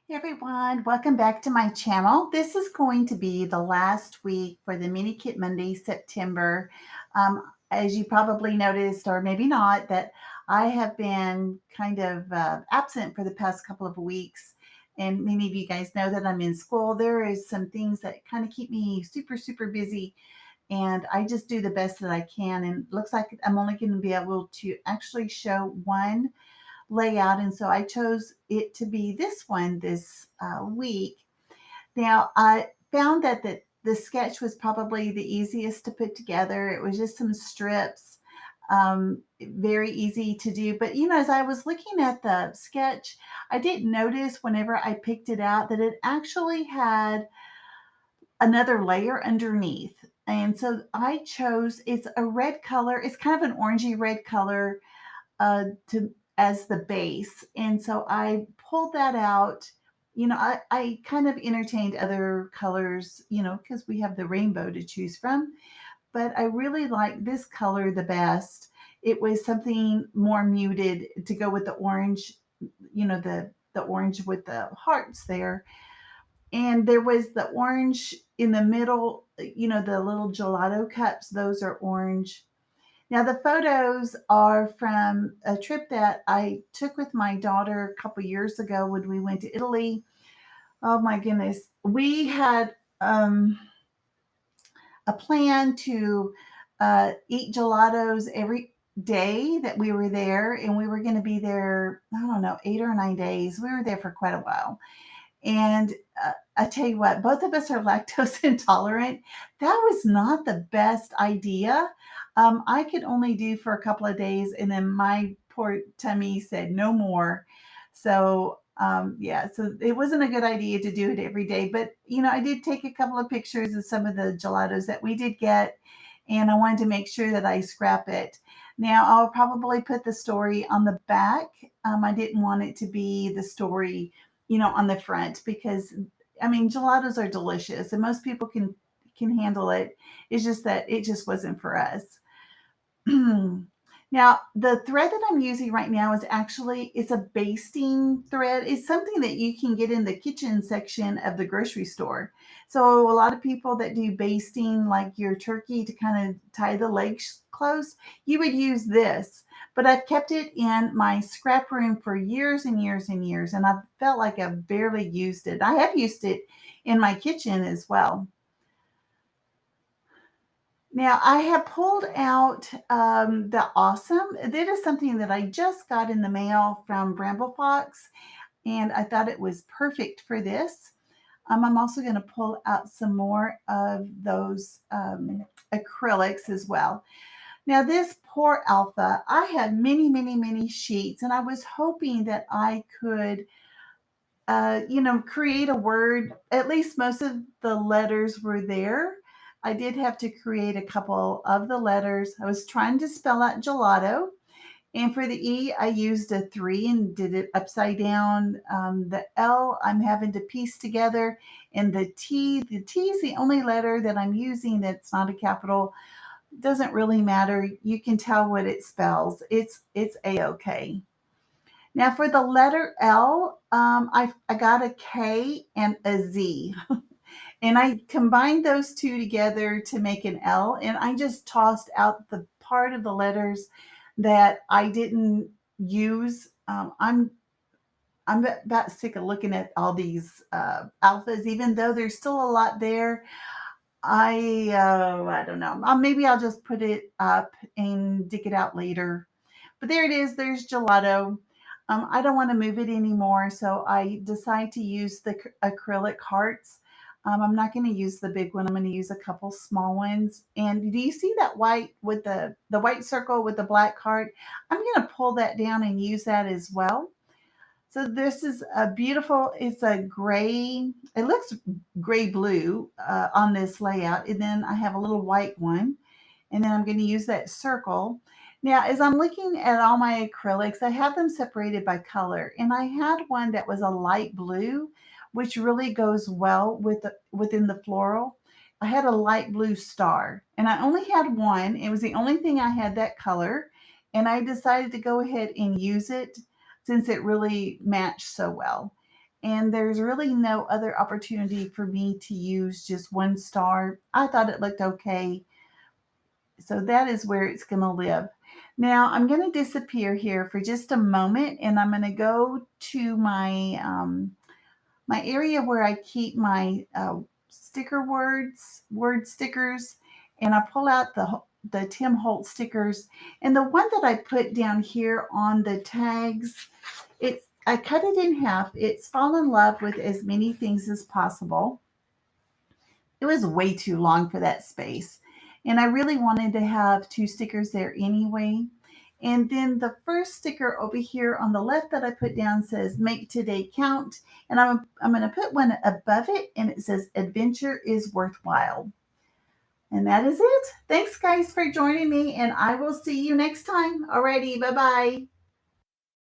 Hey everyone, welcome back to my channel. This is going to be the last week for the Mini Kit Monday, September. As you probably noticed, or maybe not, that I have been kind of absent for the past couple of weeks. And many of you guys know that I'm in school. There is some things that kind of keep me super, super busy. And I just do the best that I can. And it looks like I'm only going to be able to actually show one layout. And so I chose it to be this one this week. Now, I found that the sketch was probably the easiest to put together. It was just some strips, very easy to do. But, as I was looking at the sketch, I didn't notice whenever I picked it out that it actually had another layer underneath. And so I chose, it's a red color. It's kind of an orangey red color to as the base. And so I pulled that out. I kind of entertained other colors, because we have the rainbow to choose from. But I really like this color the best. It was something more muted to go with the orange, the orange with the hearts there. And there was the orange in the middle, the little gelato cups, those are orange. Now, the photos are from a trip that I took with my daughter a couple years ago when we went to Italy. Oh my goodness. We had a plan to eat gelatos every day that we were there, and we were going to be there, I don't know, 8 or 9 days. We were there for quite a while. And I tell you what, both of us are lactose intolerant. That was not the best idea. I could only do for a couple of days, and then my poor tummy said no more. So, yeah, so it wasn't a good idea to do it every day. But, I did take a couple of pictures of some of the gelatos that we did get, and I wanted to make sure that I scrap it. Now, I'll probably put the story on the back. I didn't want it to be the story on the front because I mean gelatos are delicious and most people can handle it. It's just that it just wasn't for us. Now, the thread that I'm using right now is actually it's a basting thread. It's something that you can get in the kitchen section of the grocery store. So a lot of people that do basting, like your turkey to kind of tie the legs close, you would use this. But I've kept it in my scrap room for years and years and years, and I've felt like I've barely used it. I have used it in my kitchen as well. Now, I have pulled out the Awesome. That is something that I just got in the mail from Bramble Fox, and I thought it was perfect for this. I'm also going to pull out some more of those acrylics as well. Now, this poor Alpha, I have many, many, many sheets, and I was hoping that I could create a word. At least most of the letters were there. I did have to create a couple of the letters. I was trying to spell out gelato. And for the E, I used a 3 and did it upside down. The L, I'm having to piece together. And the T is the only letter that I'm using that's not a capital. Doesn't really matter. You can tell what it spells. It's A-OK. Now for the letter L, I got a K and a Z, and I combined those two together to make an L. And I just tossed out the part of the letters that I didn't use. I'm about sick of looking at all these alphas, even though there's still a lot there. I don't know. Maybe I'll just put it up and dig it out later. But there it is. There's gelato. I don't want to move it anymore, so I decide to use the acrylic hearts. I'm not going to use the big one. I'm going to use a couple small ones. And do you see that white with the white circle with the black heart? I'm going to pull that down and use that as well. So this is a beautiful, it's a gray, it looks gray blue on this layout. And then I have a little white one. And then I'm going to use that circle. Now, as I'm looking at all my acrylics, I have them separated by color. And I had one that was a light blue, which really goes well within the floral. I had a light blue star, and I only had one. It was the only thing I had that color. And I decided to go ahead and use it since it really matched so well. and there's really no other opportunity for me to use just one star. I thought it looked okay, so that is where it's going to live. Now I'm going to disappear here for just a moment, and I'm going to go to my area where I keep my word stickers, and I pull out the Tim Holt stickers, and the one that I put down here on the tags, I cut it in half. It's fall in love with as many things as possible. It was way too long for that space. And I really wanted to have two stickers there anyway. And then the first sticker over here on the left that I put down says make today count. And I'm going to put one above it, and it says adventure is worthwhile. And that is it. Thanks, guys, for joining me. And I will see you next time. Alrighty. Bye bye.